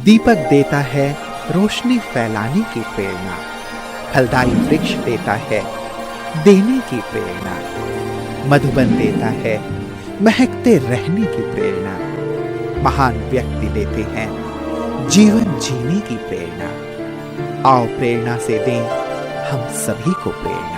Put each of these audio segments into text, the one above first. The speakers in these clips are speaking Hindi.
दीपक देता है रोशनी फैलाने की प्रेरणा, फलदायी वृक्ष देता है देने की प्रेरणा, मधुबन देता है महकते रहने की प्रेरणा, महान व्यक्ति देते हैं जीवन जीने की प्रेरणा। आओ प्रेरणा से दें हम सभी को प्रेरणा।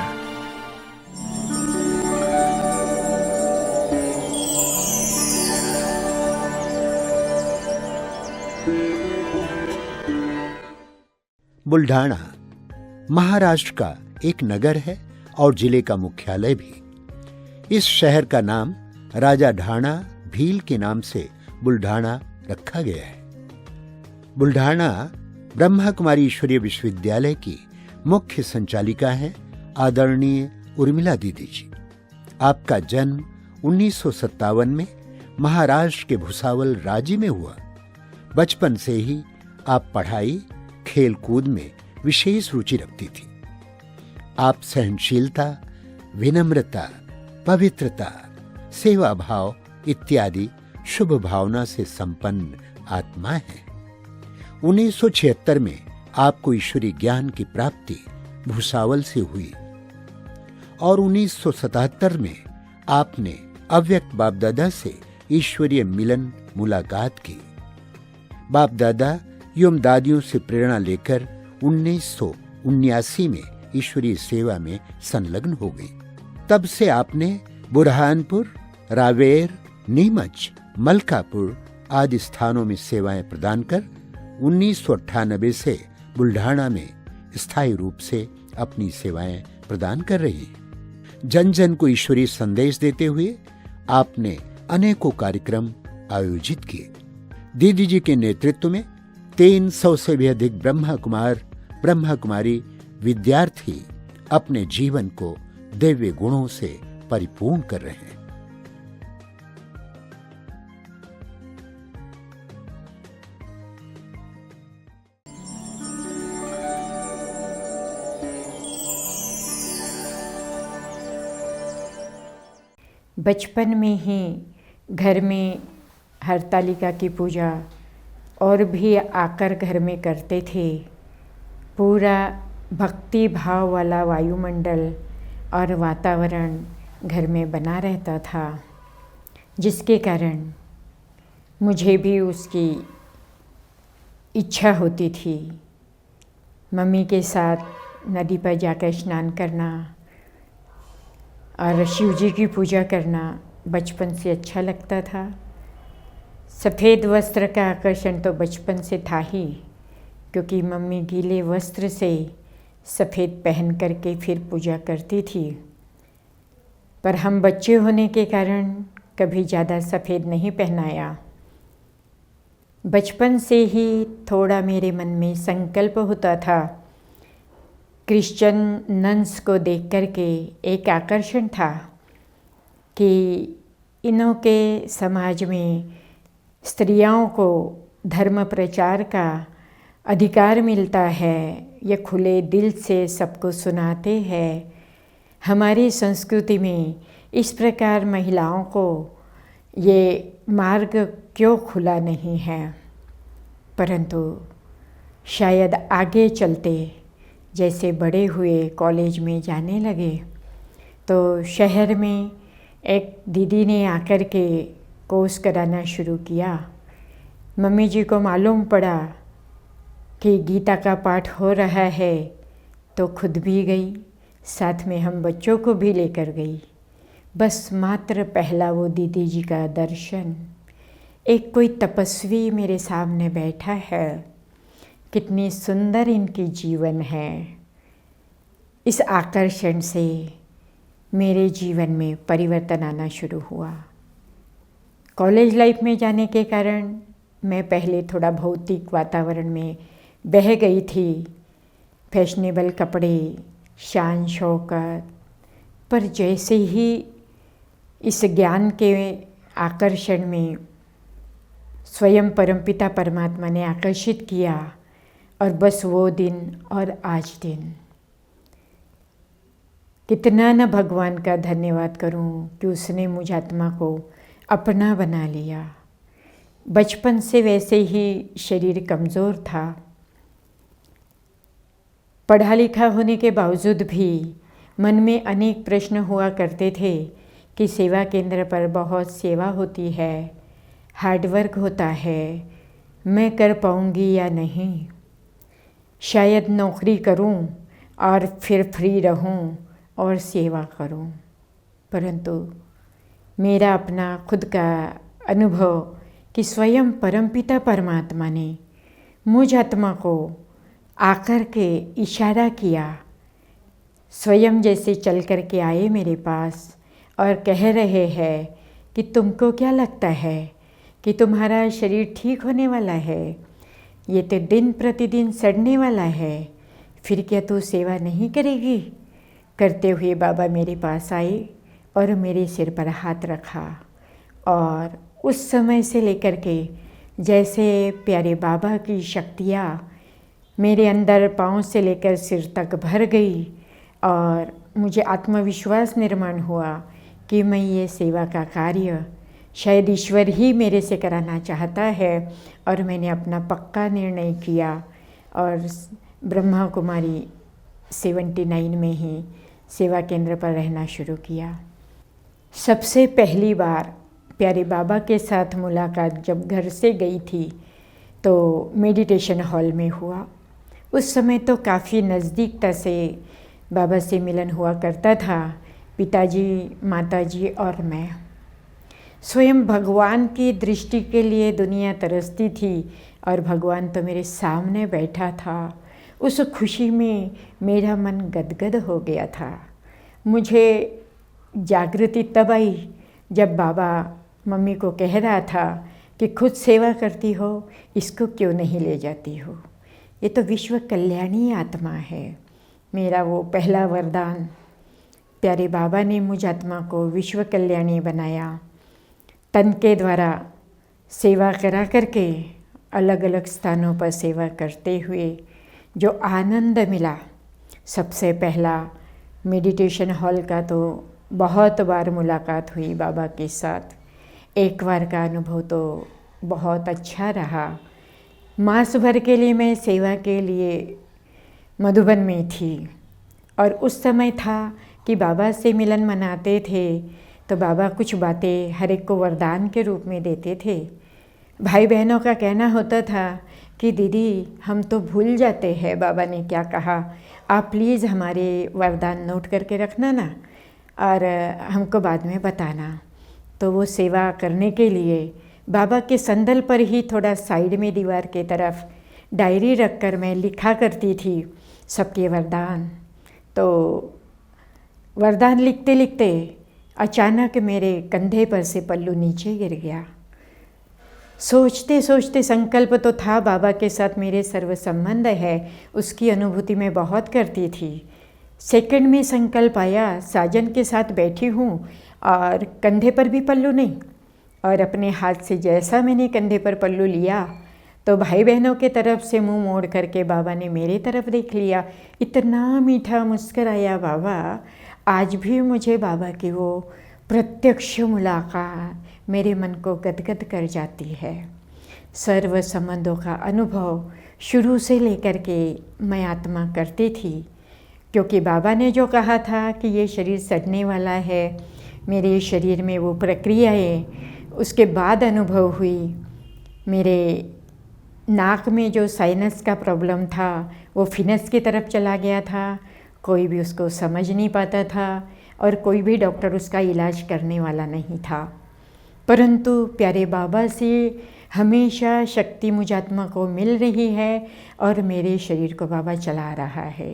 बुल्ढाणा महाराष्ट्र का एक नगर है और जिले का मुख्यालय भी। इस शहर का नाम राजा ढाणा भील के नाम से बुल्ढाणा रखा गया है। बुल्ढाणा ब्रह्मा कुमारी ईश्वरीय विश्वविद्यालय की मुख्य संचालिका हैं आदरणीय उर्मिला दीदी जी। आपका जन्म 1957 में महाराष्ट्र के भुसावल राज्य में हुआ। बचपन से ही आप पढ़ाई खेल कूद में विशेष रुचि रखती थी। आप सहनशीलता, विनम्रता, पवित्रता, सेवा भाव इत्यादि शुभ भावना से संपन्न आत्मा है। 1976 में आपको ईश्वरीय ज्ञान की प्राप्ति भुसावल से हुई और 1977 में आपने अव्यक्त बाप दादा से ईश्वरीय मिलन मुलाकात की। बाप दादा एवं दादियों से प्रेरणा लेकर 1979 में ईश्वरीय सेवा में संलग्न हो गई। तब से आपने बुरहानपुर, रावेर, नीमच, मलकापुर आदि स्थानों में सेवाएं प्रदान कर 1998 से बुल्ढाणा में स्थायी रूप से अपनी सेवाएं प्रदान कर रही हैं। जन जन को ईश्वरीय संदेश देते हुए आपने अनेकों कार्यक्रम आयोजित किए। दीदी जी के नेतृत्व में 300 से भी अधिक ब्रह्मा कुमारी विद्यार्थी अपने जीवन को दिव्य गुणों से परिपूर्ण कर रहे हैं। बचपन में ही घर में हरतालिका की पूजा और भी आकर घर में करते थे। पूरा भक्ति भाव वाला वायुमंडल और वातावरण घर में बना रहता था, जिसके कारण मुझे भी उसकी इच्छा होती थी। मम्मी के साथ नदी पर जाकर स्नान करना और शिव जी की पूजा करना बचपन से अच्छा लगता था। सफ़ेद वस्त्र का आकर्षण तो बचपन से था ही, क्योंकि मम्मी गीले वस्त्र से सफ़ेद पहन करके फिर पूजा करती थी। पर हम बच्चे होने के कारण कभी ज़्यादा सफ़ेद नहीं पहनाया। बचपन से ही थोड़ा मेरे मन में संकल्प होता था। क्रिश्चियन नन्स को देख करके एक आकर्षण था कि इन्हों के समाज में स्त्रियों को धर्म प्रचार का अधिकार मिलता है। ये खुले दिल से सबको सुनाते हैं। हमारी संस्कृति में इस प्रकार महिलाओं को ये मार्ग क्यों खुला नहीं है। परंतु शायद आगे चलते जैसे बड़े हुए, कॉलेज में जाने लगे, तो शहर में एक दीदी ने आकर के कोर्स कराना शुरू किया। मम्मी जी को मालूम पड़ा कि गीता का पाठ हो रहा है, तो खुद भी गई, साथ में हम बच्चों को भी लेकर गई। बस मात्र पहला वो दीदी जी का दर्शन, एक कोई तपस्वी मेरे सामने बैठा है, कितनी सुंदर इनकी जीवन है। इस आकर्षण से मेरे जीवन में परिवर्तन आना शुरू हुआ। कॉलेज लाइफ में जाने के कारण मैं पहले थोड़ा भौतिक वातावरण में बह गई थी। फैशनेबल कपड़े, शान शौकत, पर जैसे ही इस ज्ञान के आकर्षण में स्वयं परमपिता परमात्मा ने आकर्षित किया, और बस वो दिन और आज दिन कितना न भगवान का धन्यवाद करूं कि उसने मुझ आत्मा को अपना बना लिया। बचपन से वैसे ही शरीर कमज़ोर था। पढ़ा लिखा होने के बावजूद भी मन में अनेक प्रश्न हुआ करते थे कि सेवा केंद्र पर बहुत सेवा होती है, हार्डवर्क होता है, मैं कर पाऊँगी या नहीं, शायद नौकरी करूं और फिर फ्री रहूं और सेवा करूं। परंतु मेरा अपना खुद का अनुभव कि स्वयं परमपिता परमात्मा ने मुझ आत्मा को आकर के इशारा किया, स्वयं जैसे चल कर के आए मेरे पास और कह रहे हैं कि तुमको क्या लगता है कि तुम्हारा शरीर ठीक होने वाला है, ये तो दिन प्रतिदिन सड़ने वाला है, फिर क्या तू सेवा नहीं करेगी। करते हुए बाबा मेरे पास आए और मेरे सिर पर हाथ रखा और उस समय से लेकर के जैसे प्यारे बाबा की शक्तियाँ मेरे अंदर पाँव से लेकर सिर तक भर गई और मुझे आत्मविश्वास निर्माण हुआ कि मैं ये सेवा का कार्य शायद ईश्वर ही मेरे से कराना चाहता है। और मैंने अपना पक्का निर्णय किया और ब्रह्मा कुमारी 79 में ही सेवा केंद्र पर रहना शुरू किया। सबसे पहली बार प्यारे बाबा के साथ मुलाकात जब घर से गई थी तो मेडिटेशन हॉल में हुआ। उस समय तो काफ़ी नज़दीकता से बाबा से मिलन हुआ करता था, पिताजी, माताजी और मैं। स्वयं भगवान की दृष्टि के लिए दुनिया तरसती थी और भगवान तो मेरे सामने बैठा था। उस खुशी में मेरा मन गदगद हो गया था। मुझे जागृति तब आई जब बाबा मम्मी को कह रहा था कि खुद सेवा करती हो, इसको क्यों नहीं ले जाती हो, ये तो विश्व कल्याणी आत्मा है। मेरा वो पहला वरदान, प्यारे बाबा ने मुझ आत्मा को विश्व कल्याणी बनाया। तन के द्वारा सेवा करा करके अलग अलग स्थानों पर सेवा करते हुए जो आनंद मिला, सबसे पहला मेडिटेशन हॉल का तो बहुत बार मुलाकात हुई बाबा के साथ। एक बार का अनुभव तो बहुत अच्छा रहा। मास भर के लिए मैं सेवा के लिए मधुबन में थी और उस समय था कि बाबा से मिलन मनाते थे तो बाबा कुछ बातें हर एक को वरदान के रूप में देते थे। भाई बहनों का कहना होता था कि दीदी हम तो भूल जाते हैं बाबा ने क्या कहा, आप प्लीज़ हमारे वरदान नोट करके रखना ना और हमको बाद में बताना। तो वो सेवा करने के लिए बाबा के संदल पर ही थोड़ा साइड में दीवार के तरफ डायरी रखकर मैं लिखा करती थी सबके वरदान। तो वरदान लिखते लिखते अचानक मेरे कंधे पर से पल्लू नीचे गिर गया। सोचते सोचते संकल्प तो था बाबा के साथ मेरे सर्व संबंध है, उसकी अनुभूति मैं बहुत करती थी। सेकंड में संकल्प आया, साजन के साथ बैठी हूँ और कंधे पर भी पल्लू नहीं, और अपने हाथ से जैसा मैंने कंधे पर पल्लू लिया तो भाई बहनों के तरफ से मुंह मोड़ करके बाबा ने मेरे तरफ देख लिया। इतना मीठा मुस्कराया बाबा। आज भी मुझे बाबा की वो प्रत्यक्ष मुलाकात मेरे मन को गदगद कर जाती है। सर्व संबंधों का अनुभव शुरू से लेकर के मैं आत्मा करती थी, क्योंकि बाबा ने जो कहा था कि ये शरीर सड़ने वाला है, मेरे शरीर में वो प्रक्रियाएं उसके बाद अनुभव हुई। मेरे नाक में जो साइनस का प्रॉब्लम था वो फिनस की तरफ चला गया था। कोई भी उसको समझ नहीं पाता था और कोई भी डॉक्टर उसका इलाज करने वाला नहीं था। परंतु प्यारे बाबा से हमेशा शक्ति मुझ आत्मा को मिल रही है और मेरे शरीर को बाबा चला रहा है,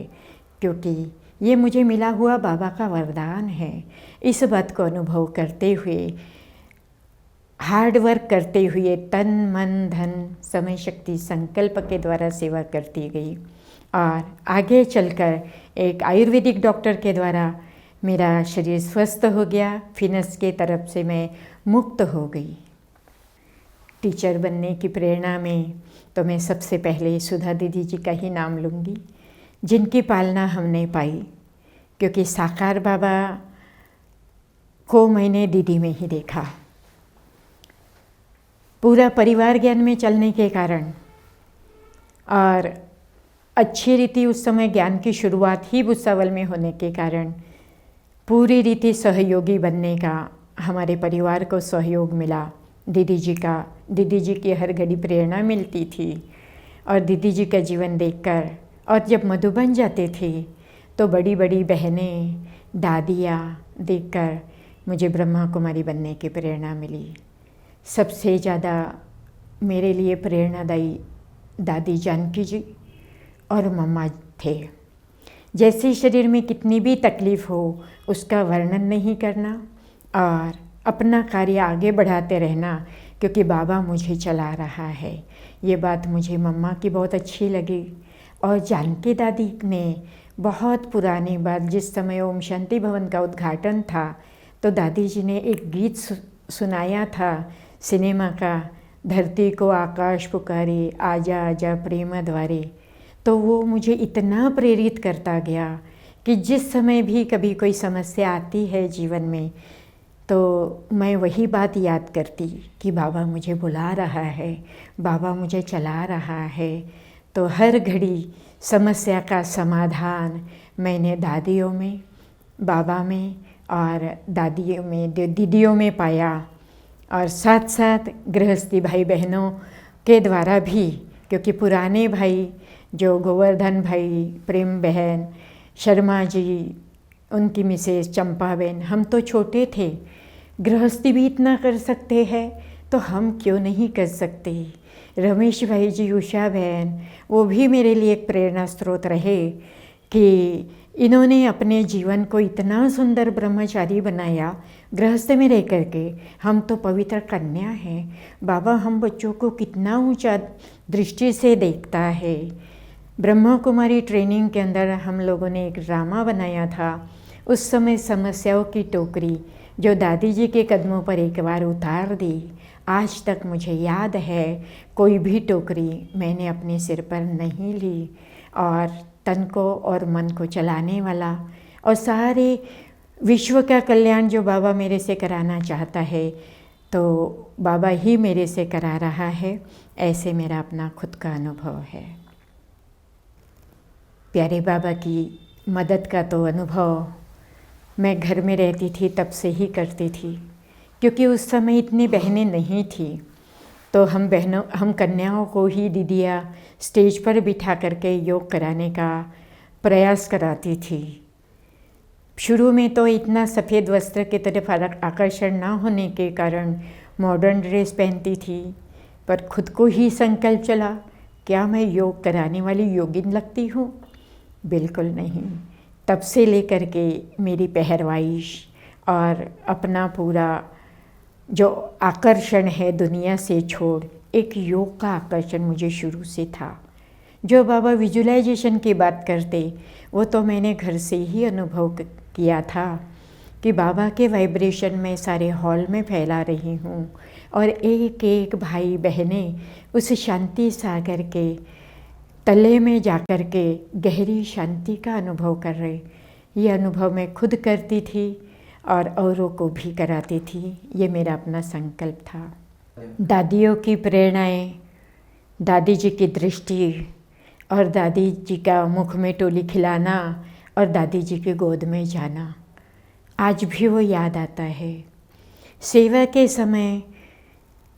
क्योंकि ये मुझे मिला हुआ बाबा का वरदान है। इस बात को अनुभव करते हुए, हार्ड वर्क करते हुए, तन मन धन समय शक्ति संकल्प के द्वारा सेवा करती गई और आगे चलकर एक आयुर्वेदिक डॉक्टर के द्वारा मेरा शरीर स्वस्थ हो गया। फिनस के तरफ से मैं मुक्त हो गई। टीचर बनने की प्रेरणा में तो मैं सबसे पहले सुधा दीदी जी का ही नाम लूँगी, जिनकी पालना हमने पाई, क्योंकि साकार बाबा को मैंने दीदी में ही देखा। पूरा परिवार ज्ञान में चलने के कारण और अच्छी रीति उस समय ज्ञान की शुरुआत ही भुसावल में होने के कारण पूरी रीति सहयोगी बनने का हमारे परिवार को सहयोग मिला। दीदी जी की हर घड़ी प्रेरणा मिलती थी और दीदी जी का जीवन देखकर, और जब मधुबन जाते थे तो बड़ी बड़ी बहनें, दादियाँ देखकर मुझे ब्रह्मा कुमारी बनने की प्रेरणा मिली। सबसे ज़्यादा मेरे लिए प्रेरणादायी दादी जानकी जी और मम्मा थे। जैसे शरीर में कितनी भी तकलीफ़ हो उसका वर्णन नहीं करना और अपना कार्य आगे बढ़ाते रहना, क्योंकि बाबा मुझे चला रहा है। ये बात मुझे मम्मा की बहुत अच्छी लगी। और जानकी दादी ने बहुत पुरानी बात, जिस समय ओम शांति भवन का उद्घाटन था तो दादी जी ने एक गीत सुनाया था सिनेमा का, धरती को आकाश पुकारे, आजा आजा प्रेम द्वारे। तो वो मुझे इतना प्रेरित करता गया कि जिस समय भी कभी कोई समस्या आती है जीवन में तो मैं वही बात याद करती कि बाबा मुझे बुला रहा है, बाबा मुझे चला रहा है। तो हर घड़ी समस्या का समाधान मैंने दादियों में, बाबा में और दादियों में, दीदियों में पाया। और साथ साथ गृहस्थी भाई बहनों के द्वारा भी, क्योंकि पुराने भाई जो गोवर्धन भाई, प्रेम बहन, शर्मा जी, उनकी मिसेस चंपा बहन, हम तो छोटे थे, गृहस्थी भी इतना कर सकते हैं तो हम क्यों नहीं कर सकते। रमेश भाई जी, उषा बहन, वो भी मेरे लिए एक प्रेरणा स्रोत रहे कि इन्होंने अपने जीवन को इतना सुंदर ब्रह्मचारी बनाया गृहस्थ में रह कर के। हम तो पवित्र कन्या हैं, बाबा हम बच्चों को कितना ऊंचा दृष्टि से देखता है। ब्रह्मा कुमारी ट्रेनिंग के अंदर हम लोगों ने एक ड्रामा बनाया था। उस समय समस्याओं की टोकरी जो दादी जी के कदमों पर एक बार उतार दी, आज तक मुझे याद है। कोई भी टोकरी मैंने अपने सिर पर नहीं ली और तन को और मन को चलाने वाला और सारे विश्व का कल्याण जो बाबा मेरे से कराना चाहता है तो बाबा ही मेरे से करा रहा है, ऐसे मेरा अपना खुद का अनुभव है। प्यारे बाबा की मदद का तो अनुभव मैं घर में रहती थी तब से ही करती थी, क्योंकि उस समय इतनी बहनें नहीं थी। तो हम कन्याओं को ही दीदियाँ स्टेज पर बिठा करके योग कराने का प्रयास कराती थी। शुरू में तो इतना सफ़ेद वस्त्र की तरफ आकर्षण ना होने के कारण मॉडर्न ड्रेस पहनती थी, पर खुद को ही संकल्प चला, क्या मैं योग कराने वाली योगिन लगती हूँ? बिल्कुल नहीं। तब से लेकर के मेरी पहरवाइश और अपना पूरा जो आकर्षण है दुनिया से छोड़, एक योग का आकर्षण मुझे शुरू से था। जो बाबा विजुअलाइजेशन की बात करते वो तो मैंने घर से ही अनुभव किया था कि बाबा के वाइब्रेशन में सारे हॉल में फैला रही हूँ और एक एक भाई बहनें उस शांति सागर के तले में जाकर के गहरी शांति का अनुभव कर रहे। ये अनुभव मैं खुद करती थी और औरों को भी कराती थी। ये मेरा अपना संकल्प था। दादियों की प्रेरणाएं, दादी जी की दृष्टि और दादी जी का मुख में टोली खिलाना और दादी जी की गोद में जाना, आज भी वो याद आता है। सेवा के समय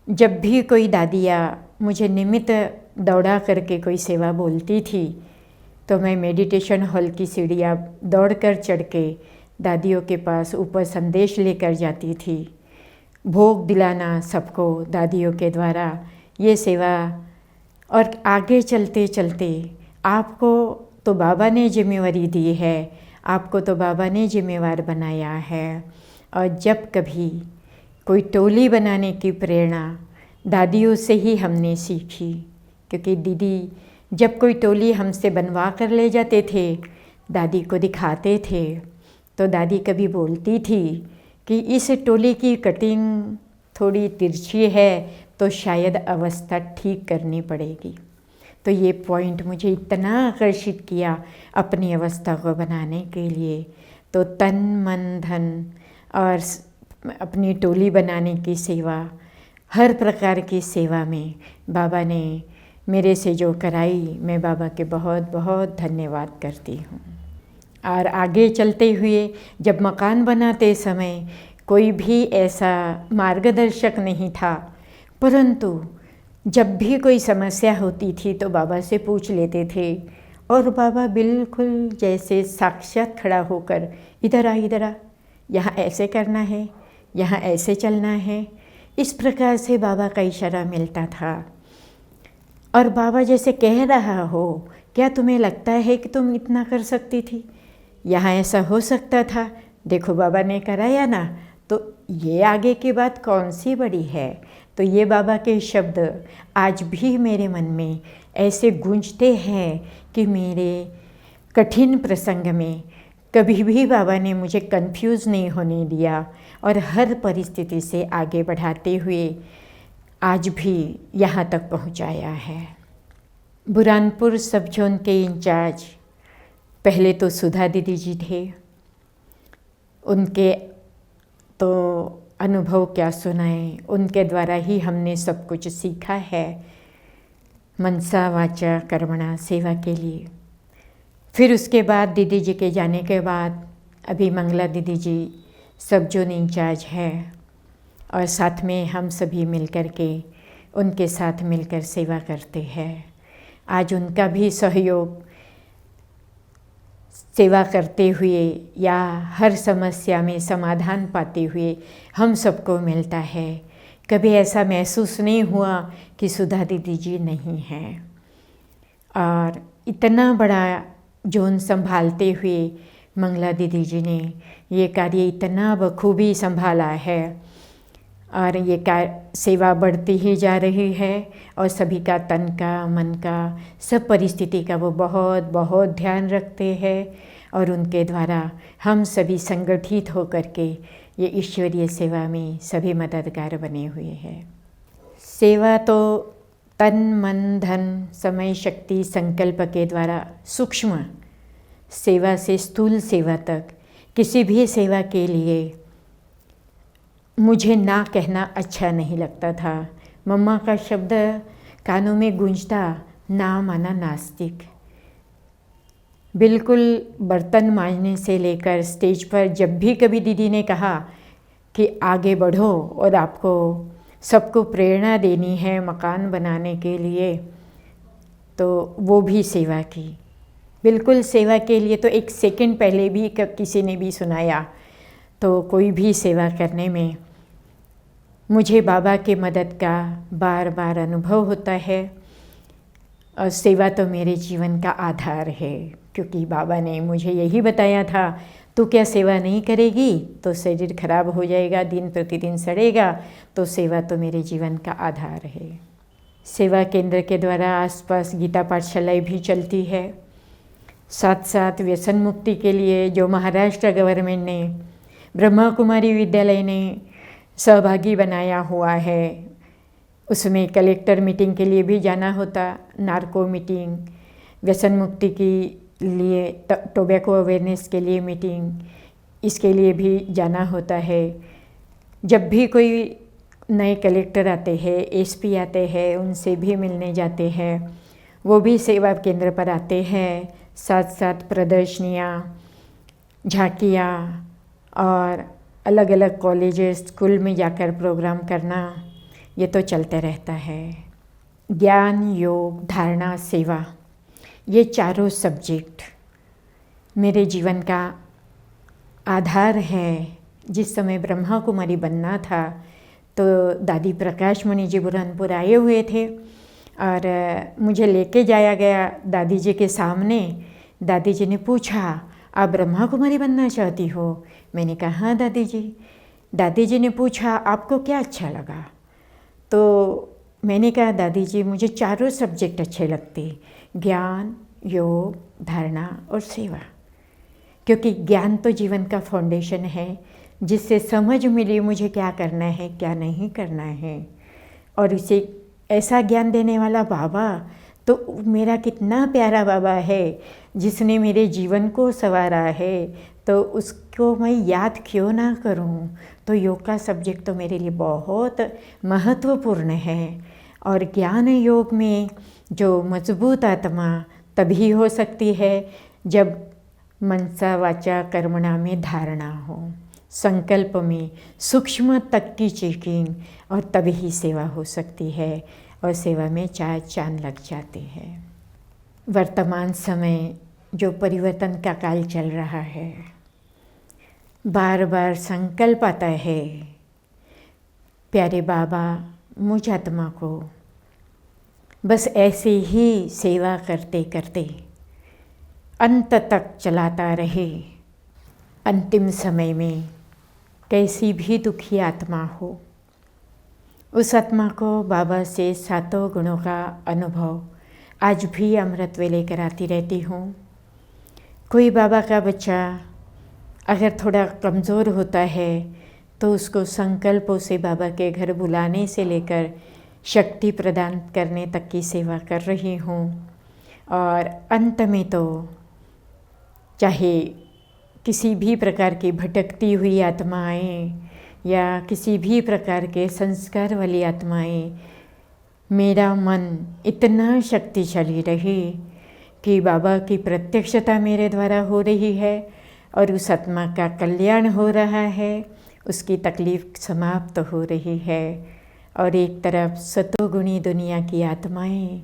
जब भी कोई दादियाँ मुझे निमित्त दौड़ा करके कोई सेवा बोलती थी तो मैं मेडिटेशन हॉल की सीढ़ियाँ दौड़ कर चढ़ के दादियों के पास ऊपर संदेश लेकर जाती थी। भोग दिलाना सबको दादियों के द्वारा, ये सेवा। और आगे चलते चलते आपको तो बाबा ने जिम्मेवारी दी है, आपको तो बाबा ने जिम्मेवार बनाया है। और जब कभी कोई टोली बनाने की प्रेरणा दादियों से ही हमने सीखी, क्योंकि दीदी जब कोई टोली हमसे बनवा कर ले जाते थे, दादी को दिखाते थे, तो दादी कभी बोलती थी कि इस टोली की कटिंग थोड़ी तिरछी है तो शायद अवस्था ठीक करनी पड़ेगी। तो ये पॉइंट मुझे इतना आकर्षित किया अपनी अवस्था को बनाने के लिए। तो तन मन धन और अपनी टोली बनाने की सेवा हर प्रकार की सेवा में बाबा ने मेरे से जो कराई, मैं बाबा के बहुत बहुत धन्यवाद करती हूँ। और आगे चलते हुए जब मकान बनाते समय कोई भी ऐसा मार्गदर्शक नहीं था, परंतु जब भी कोई समस्या होती थी तो बाबा से पूछ लेते थे और बाबा बिल्कुल जैसे साक्षात खड़ा होकर इधर आ, यहाँ ऐसे करना है, यहाँ ऐसे चलना है, इस प्रकार से बाबा का इशारा मिलता था। और बाबा जैसे कह रहा हो, क्या तुम्हें लगता है कि तुम इतना कर सकती थी, यहाँ ऐसा हो सकता था, देखो बाबा ने कराया ना, तो ये आगे की बात कौन सी बड़ी है। तो ये बाबा के शब्द आज भी मेरे मन में ऐसे गूंजते हैं कि मेरे कठिन प्रसंग में कभी भी बाबा ने मुझे कंफ्यूज नहीं होने दिया और हर परिस्थिति से आगे बढ़ाते हुए आज भी यहाँ तक पहुँचाया है। बुरहानपुर सब जोन के इंचार्ज पहले तो सुधा दीदी जी थे। उनके तो अनुभव क्या सुनाए, उनके द्वारा ही हमने सब कुछ सीखा है मनसा वाचा कर्मणा सेवा के लिए। फिर उसके बाद दीदी जी के जाने के बाद अभी मंगला दीदी जी सब जोन इंचार्ज है और साथ में हम सभी मिलकर के उनके साथ मिलकर सेवा करते हैं। आज उनका भी सहयोग सेवा करते हुए या हर समस्या में समाधान पाते हुए हम सबको मिलता है। कभी ऐसा महसूस नहीं हुआ कि सुधा दीदी जी नहीं हैं। और इतना बड़ा जोन संभालते हुए मंगला दीदी जी ने ये कार्य इतना बखूबी संभाला है और ये सेवा बढ़ती ही जा रही है और सभी का तन का मन का सब परिस्थिति का वो बहुत बहुत ध्यान रखते हैं और उनके द्वारा हम सभी संगठित होकर के ये ईश्वरीय सेवा में सभी मददगार बने हुए हैं। सेवा तो तन मन धन समय शक्ति संकल्प के द्वारा सूक्ष्म सेवा से स्थूल सेवा तक किसी भी सेवा के लिए मुझे ना कहना अच्छा नहीं लगता था। मम्मा का शब्द कानों में गूंजता, ना माना नास्तिक। बिल्कुल बर्तन मांजने से लेकर स्टेज पर जब भी कभी दीदी ने कहा कि आगे बढ़ो और आपको सबको प्रेरणा देनी है मकान बनाने के लिए, तो वो भी सेवा की। बिल्कुल सेवा के लिए तो एक सेकंड पहले भी किसी ने भी सुनाया, तो कोई भी सेवा करने में मुझे बाबा के मदद का बार बार अनुभव होता है। और सेवा तो मेरे जीवन का आधार है, क्योंकि बाबा ने मुझे यही बताया था, तू क्या सेवा नहीं करेगी तो शरीर खराब हो जाएगा, दिन प्रतिदिन सड़ेगा, तो सेवा तो मेरे जीवन का आधार है। सेवा केंद्र के द्वारा आसपास गीता पाठशालाएँ भी चलती है। साथ साथ व्यसन मुक्ति के लिए जो महाराष्ट्र गवर्नमेंट ने ब्रह्मा कुमारी विद्यालय ने सहभागी बनाया हुआ है, उसमें कलेक्टर मीटिंग के लिए भी जाना होता, नार्को मीटिंग, व्यसन मुक्ति के लिए टोबैको अवेयरनेस के लिए मीटिंग, इसके लिए भी जाना होता है। जब भी कोई नए कलेक्टर आते हैं, एसपी आते हैं, उनसे भी मिलने जाते हैं, वो भी सेवा केंद्र पर आते हैं। साथ साथ प्रदर्शनियाँ, झांकियाँ और अलग अलग कॉलेजेस स्कूल में जाकर प्रोग्राम करना, ये तो चलते रहता है। ज्ञान योग धारणा सेवा, ये चारों सब्जेक्ट मेरे जीवन का आधार है। जिस समय ब्रह्मा कुमारी बनना था तो दादी प्रकाश मणि जी बुरहानपुर आए हुए थे और मुझे लेके जाया गया दादी जी के सामने। दादी जी ने पूछा, आप ब्रह्मा कुमारी बनना चाहती हो? मैंने कहा हाँ दादी जी। दादी जी ने पूछा, आपको क्या अच्छा लगा? तो मैंने कहा दादी जी मुझे चारों सब्जेक्ट अच्छे लगते, ज्ञान योग धारणा और सेवा, क्योंकि ज्ञान तो जीवन का फाउंडेशन है, जिससे समझ मिली मुझे क्या करना है क्या नहीं करना है। और इसे ऐसा ज्ञान देने वाला बाबा तो मेरा कितना प्यारा बाबा है, जिसने मेरे जीवन को संवारा है। तो उसको मैं याद क्यों ना करूं। तो योग का सब्जेक्ट तो मेरे लिए बहुत महत्वपूर्ण है। और ज्ञान योग में जो मजबूत आत्मा तभी हो सकती है जब मनसा वाचा कर्मणा में धारणा हो, संकल्प में सूक्ष्म तक की चेकिंग, और तभी ही सेवा हो सकती है और सेवा में चार चांद लग जाते हैं। वर्तमान समय जो परिवर्तन का काल चल रहा है, बार बार संकल्प आता है, प्यारे बाबा मुझ आत्मा को बस ऐसे ही सेवा करते करते अंत तक चलाता रहे। अंतिम समय में कैसी भी दुखी आत्मा हो, उस आत्मा को बाबा से सातों गुणों का अनुभव आज भी अमृत वेले कराती रहती हूँ। कोई बाबा का बच्चा अगर थोड़ा कमज़ोर होता है तो उसको संकल्पों से बाबा के घर बुलाने से लेकर शक्ति प्रदान करने तक की सेवा कर रही हूँ। और अंत में तो चाहे किसी भी प्रकार की भटकती हुई आत्माएं या किसी भी प्रकार के संस्कार वाली आत्माएं, मेरा मन इतना शक्तिशाली रहे कि बाबा की प्रत्यक्षता मेरे द्वारा हो रही है और उस आत्मा का कल्याण हो रहा है, उसकी तकलीफ समाप्त हो रही है। और एक तरफ सतोगुणी दुनिया की आत्माएं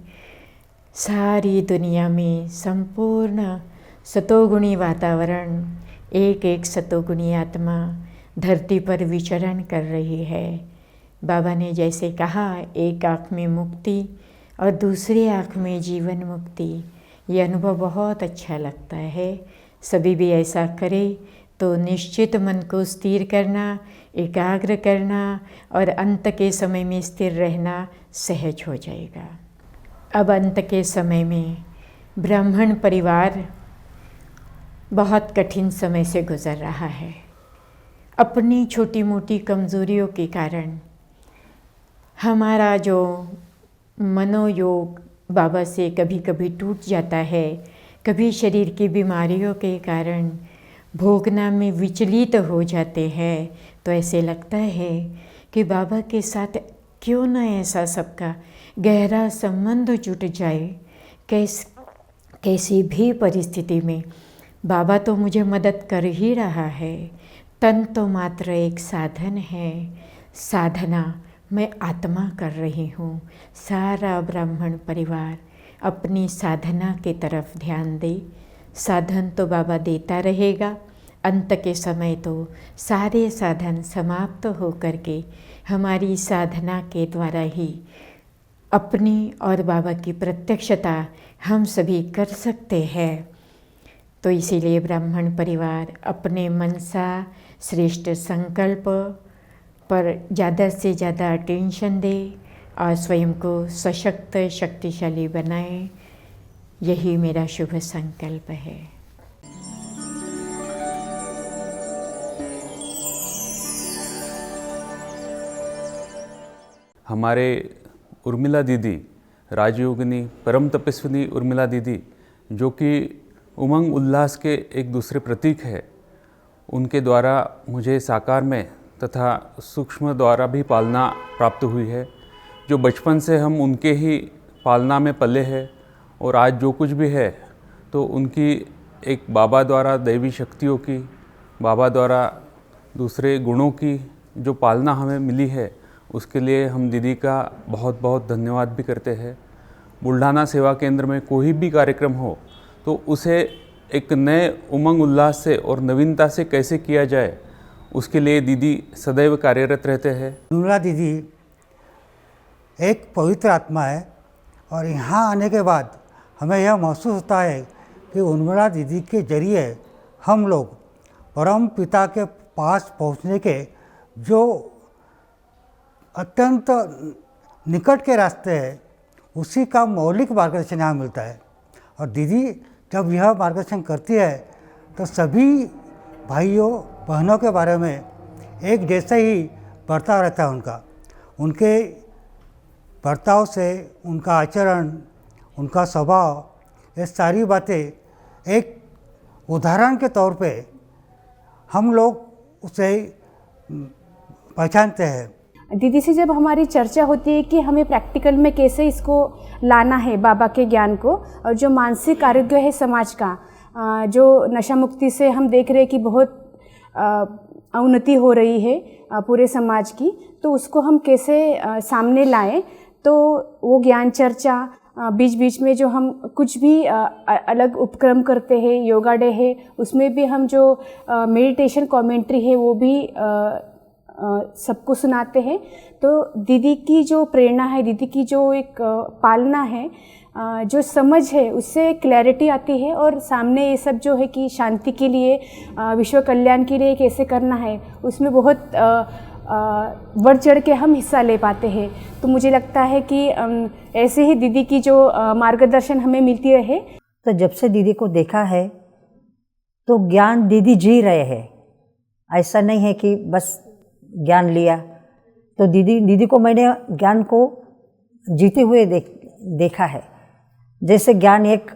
सारी दुनिया में संपूर्ण सतोगुणी वातावरण, एक एक सतोगुणी आत्मा धरती पर विचरण कर रही है। बाबा ने जैसे कहा, एक आँख में मुक्ति और दूसरी आँख में जीवन मुक्ति, ये अनुभव बहुत अच्छा लगता है। सभी भी ऐसा करें तो निश्चित मन को स्थिर करना, एकाग्र करना और अंत के समय में स्थिर रहना सहज हो जाएगा। अब अंत के समय में ब्राह्मण परिवार बहुत कठिन समय से गुजर रहा है। अपनी छोटी मोटी कमज़ोरियों के कारण हमारा जो मनोयोग बाबा से कभी कभी टूट जाता है, कभी शरीर की बीमारियों के कारण भोगना में विचलित हो जाते हैं। तो ऐसे लगता है कि बाबा के साथ क्यों ना ऐसा सबका गहरा संबंध जुट जाए। कैसी भी परिस्थिति में बाबा तो मुझे मदद कर ही रहा है। तन तो मात्र एक साधन है, साधना मैं आत्मा कर रही हूँ। सारा ब्राह्मण परिवार अपनी साधना की तरफ ध्यान दे। साधन तो बाबा देता रहेगा, अंत के समय तो सारे साधन समाप्त हो करके हमारी साधना के द्वारा ही अपनी और बाबा की प्रत्यक्षता हम सभी कर सकते हैं। तो इसीलिए ब्राह्मण परिवार अपने मनसा श्रेष्ठ संकल्प पर ज़्यादा से ज़्यादा अटेंशन दे और स्वयं को सशक्त शक्तिशाली बनाए। यही मेरा शुभ संकल्प है। हमारे उर्मिला दीदी, राजयोगिनी परम तपस्विनी उर्मिला दीदी, जो कि उमंग उल्लास के एक दूसरे प्रतीक है, उनके द्वारा मुझे साकार में तथा सूक्ष्म द्वारा भी पालना प्राप्त हुई है। जो बचपन से हम उनके ही पालना में पले हैं और आज जो कुछ भी है तो उनकी एक बाबा द्वारा दैवी शक्तियों की, बाबा द्वारा दूसरे गुणों की जो पालना हमें मिली है, उसके लिए हम दीदी का बहुत बहुत धन्यवाद भी करते हैं। बुल्ढाना सेवा केंद्र में कोई भी कार्यक्रम हो तो उसे एक नए उमंग उल्लास से और नवीनता से कैसे किया जाए, उसके लिए दीदी सदैव कार्यरत रहते हैं। उर्मिला दीदी एक पवित्र आत्मा है और यहाँ आने के बाद हमें यह महसूस होता है कि उर्मिला दीदी के जरिए हम लोग परम पिता के पास पहुँचने के जो अत्यंत निकट के रास्ते हैं, उसी का मौलिक मार्गदर्शन यहाँ मिलता है। और दीदी जब यह मार्गदर्शन करती है तो सभी भाइयों बहनों के बारे में एक जैसा ही बर्ताव रहता है उनका। उनके बर्ताव से, उनका आचरण, उनका स्वभाव, ये सारी बातें एक उदाहरण के तौर पे हम लोग उसे पहचानते हैं। दीदी से जब हमारी चर्चा होती है कि हमें प्रैक्टिकल में कैसे इसको लाना है बाबा के ज्ञान को, और जो मानसिक आरोग्य है समाज का, जो नशा मुक्ति से हम देख रहे हैं कि बहुत उन्नति हो रही है पूरे समाज की, तो उसको हम कैसे सामने लाएं, तो वो ज्ञान चर्चा बीच बीच में जो हम कुछ भी अलग उपक्रम करते हैं, योगा डे है उसमें भी हम जो मेडिटेशन कमेंट्री है वो भी सबको सुनाते हैं। तो दीदी की जो प्रेरणा है, दीदी की जो एक पालना है, जो समझ है, उससे क्लैरिटी आती है और सामने ये सब जो है कि शांति के लिए, विश्व कल्याण के लिए कैसे करना है, उसमें बहुत बढ़ चढ़ के हम हिस्सा ले पाते हैं। तो मुझे लगता है कि ऐसे ही दीदी की जो मार्गदर्शन हमें मिलती रहे। तो जब से दीदी को देखा है तो ज्ञान दीदी जी रहे हैं, ऐसा नहीं है कि बस ज्ञान लिया। तो दीदी को मैंने ज्ञान को जीते हुए देखा है। जैसे ज्ञान एक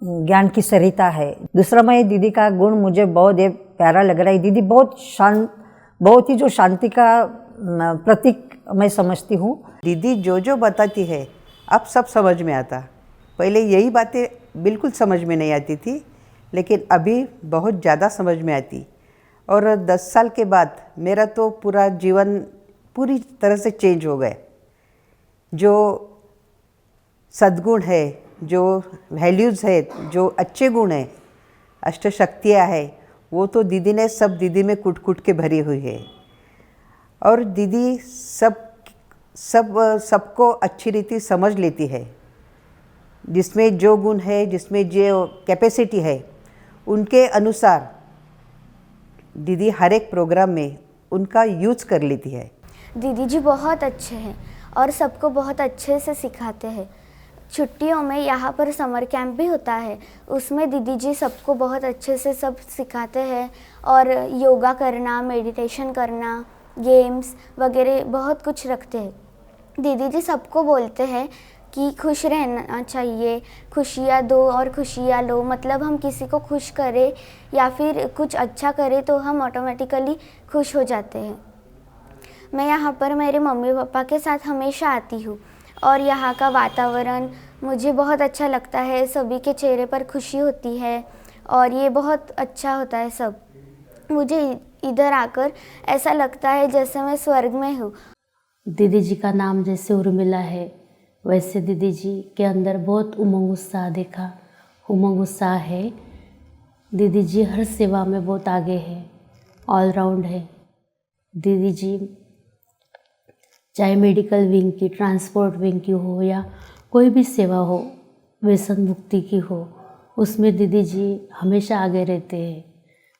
ज्ञान की सरिता है। दूसरा, मैं दीदी का गुण मुझे बहुत प्यारा लग रहा है। दीदी बहुत शांत, बहुत ही जो शांति का प्रतीक मैं समझती हूँ। दीदी जो जो बताती है अब सब समझ में आता। पहले यही बातें बिल्कुल समझ में नहीं आती थी, लेकिन अभी बहुत ज़्यादा समझ में आती। और 10 साल के बाद मेरा तो पूरा जीवन पूरी तरह से चेंज हो गया। जो सद्गुण है, जो वैल्यूज़ है, जो अच्छे गुण हैं, अष्टशक्तियाँ हैं, वो तो दीदी ने सब दीदी में कुट कुट के भरी हुई है। और दीदी सबको अच्छी रीति समझ लेती है। जिसमें जो गुण है, जिसमें जो कैपेसिटी है, उनके अनुसार दीदी हर एक प्रोग्राम में उनका यूज़ कर लेती है। दीदी जी बहुत अच्छे हैं और सबको बहुत अच्छे से सिखाते हैं। छुट्टियों में यहाँ पर समर कैंप भी होता है, उसमें दीदी जी सबको बहुत अच्छे से सब सिखाते हैं। और योगा करना, मेडिटेशन करना, गेम्स वगैरह बहुत कुछ रखते हैं। दीदी जी सबको बोलते हैं कि खुश रहना चाहिए, खुशियाँ दो और खुशियाँ लो। मतलब हम किसी को खुश करें या फिर कुछ अच्छा करें तो हम ऑटोमेटिकली खुश हो जाते हैं। मैं यहाँ पर मेरे मम्मी पापा के साथ हमेशा आती हूँ और यहाँ का वातावरण मुझे बहुत अच्छा लगता है। सभी के चेहरे पर खुशी होती है और ये बहुत अच्छा होता है सब। मुझे इधर आकर ऐसा लगता है जैसे मैं स्वर्ग में हूँ। दीदी जी का नाम जैसे उर्मिला है, वैसे दीदी जी के अंदर बहुत उमंग उत्साह देखा, उमंग उत्साह है। दीदी जी हर सेवा में बहुत आगे है, ऑलराउंड है। दीदी जी चाहे मेडिकल विंग की, ट्रांसपोर्ट विंग की हो या कोई भी सेवा हो, व्यसन मुक्ति की हो, उसमें दीदी जी हमेशा आगे रहते हैं।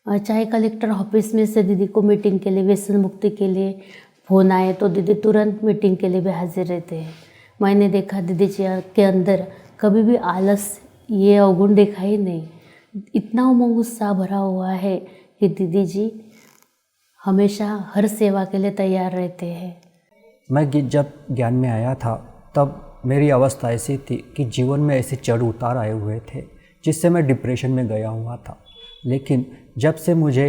और चाहे कलेक्टर ऑफिस में से दीदी को मीटिंग के लिए, व्यसन मुक्ति के लिए फोन आए तो दीदी तुरंत मीटिंग के लिए भी हाजिर रहते हैं। मैंने देखा दीदी जी के अंदर कभी भी आलस, ये अवगुण देखा ही नहीं। इतना उमंग उत्साह भरा हुआ है कि दीदी जी हमेशा हर सेवा के लिए तैयार रहते हैं। मैं जब ज्ञान में आया था तब मेरी अवस्था ऐसी थी कि जीवन में ऐसे चढ़ उतार आए हुए थे जिससे मैं डिप्रेशन में गया हुआ था। लेकिन जब से मुझे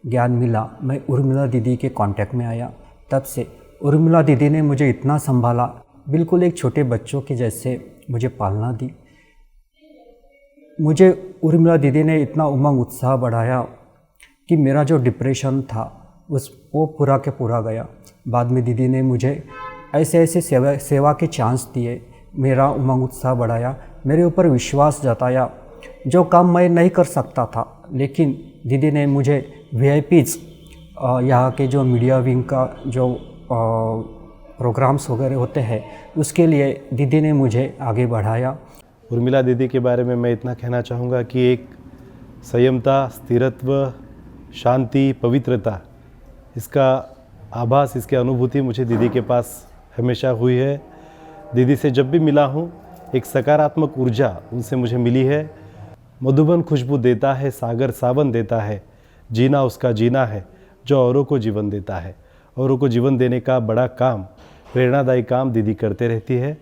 ज्ञान मिला, मैं उर्मिला दीदी के कांटेक्ट में आया, तब से उर्मिला दीदी ने मुझे इतना संभाला, बिल्कुल एक छोटे बच्चों के जैसे मुझे पालना दी। मुझे उर्मिला दीदी ने इतना उमंग उत्साह बढ़ाया कि मेरा जो डिप्रेशन था वो पूरा के पूरा गया। बाद में दीदी ने मुझे ऐसे ऐसे सेवा के चांस दिए, मेरा उमंग उत्साह बढ़ाया, मेरे ऊपर विश्वास जताया। जो काम मैं नहीं कर सकता था, लेकिन दीदी ने मुझे VIPs, यहाँ के जो मीडिया विंग का जो प्रोग्राम्स वगैरह होते हैं, उसके लिए दीदी ने मुझे आगे बढ़ाया। उर्मिला दीदी के बारे में मैं इतना कहना चाहूँगा कि एक संयमता, स्थिरत्व, शांति, पवित्रता, इसका आभास, इसकी अनुभूति मुझे दीदी के पास हमेशा हुई है। दीदी से जब भी मिला हूँ, एक सकारात्मक ऊर्जा उनसे मुझे मिली है। मधुबन खुशबू देता है, सागर सावन देता है, जीना उसका जीना है जो औरों को जीवन देता है। औरों को जीवन देने का बड़ा काम, प्रेरणादायी काम दीदी करते रहती है।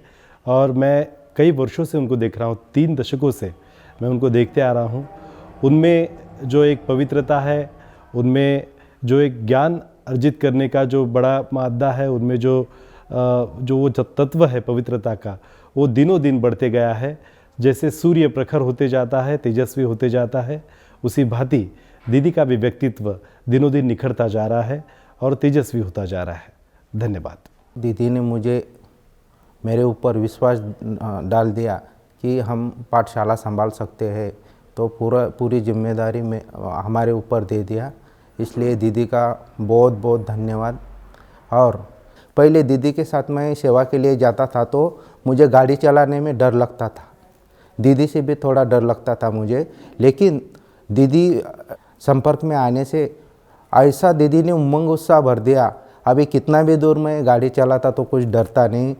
और मैं कई वर्षों से उनको देख रहा हूँ, 3 दशकों से मैं उनको देखते आ रहा हूँ। उनमें जो एक पवित्रता है उनमें जो एक ज्ञान अर्जित करने का जो बड़ा मादा है, उनमें जो वो तत्व है पवित्रता का, वो दिनों दिन बढ़ते गया है। जैसे सूर्य प्रखर होते जाता है, तेजस्वी होते जाता है, उसी भांति दीदी का भी व्यक्तित्व दिनों दिन निखरता जा रहा है और तेजस्वी होता जा रहा है। धन्यवाद। दीदी ने मुझे मेरे ऊपर विश्वास डाल दिया कि हम पाठशाला संभाल सकते हैं, तो पूरी जिम्मेदारी में हमारे ऊपर दे दिया। इसलिए दीदी का बहुत बहुत धन्यवाद। और पहले दीदी के साथ मैं सेवा के लिए जाता था तो मुझे गाड़ी चलाने में डर लगता था, दीदी से भी थोड़ा डर लगता था मुझे, लेकिन दीदी संपर्क में आने से ऐसा दीदी ने उमंग उत्साह भर दिया। अभी कितना भी दूर मैं गाड़ी चलाता तो कुछ डरता नहीं,